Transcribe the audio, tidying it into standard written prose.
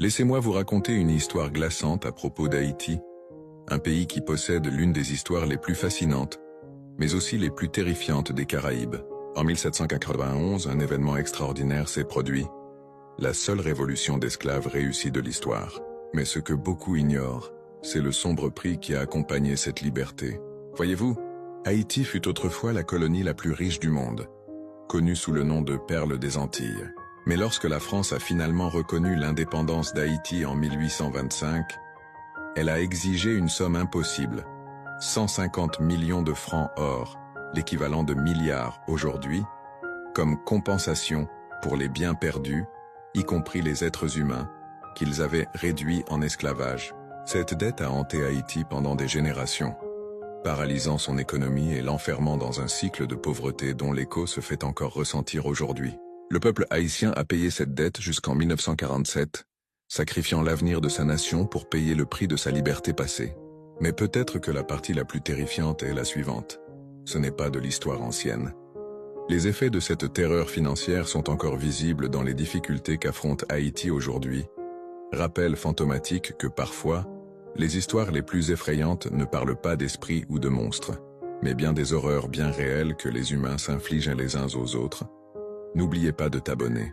Laissez-moi vous raconter une histoire glaçante à propos d'Haïti, un pays qui possède l'une des histoires les plus fascinantes, mais aussi les plus terrifiantes des Caraïbes. En 1791, un événement extraordinaire s'est produit, la seule révolution d'esclaves réussie de l'histoire. Mais ce que beaucoup ignorent, c'est le sombre prix qui a accompagné cette liberté. Voyez-vous, Haïti fut autrefois la colonie la plus riche du monde, connue sous le nom de Perle des Antilles. Mais lorsque la France a finalement reconnu l'indépendance d'Haïti en 1825, elle a exigé une somme impossible, 150 millions de francs or, l'équivalent de milliards aujourd'hui, comme compensation pour les biens perdus, y compris les êtres humains, qu'ils avaient réduits en esclavage. Cette dette a hanté Haïti pendant des générations, paralysant son économie et l'enfermant dans un cycle de pauvreté dont l'écho se fait encore ressentir aujourd'hui. Le peuple haïtien a payé cette dette jusqu'en 1947, sacrifiant l'avenir de sa nation pour payer le prix de sa liberté passée. Mais peut-être que la partie la plus terrifiante est la suivante. Ce n'est pas de l'histoire ancienne. Les effets de cette terreur financière sont encore visibles dans les difficultés qu'affronte Haïti aujourd'hui. Rappel fantomatique que parfois, les histoires les plus effrayantes ne parlent pas d'esprits ou de monstres, mais bien des horreurs bien réelles que les humains s'infligent les uns aux autres. N'oubliez pas de t'abonner.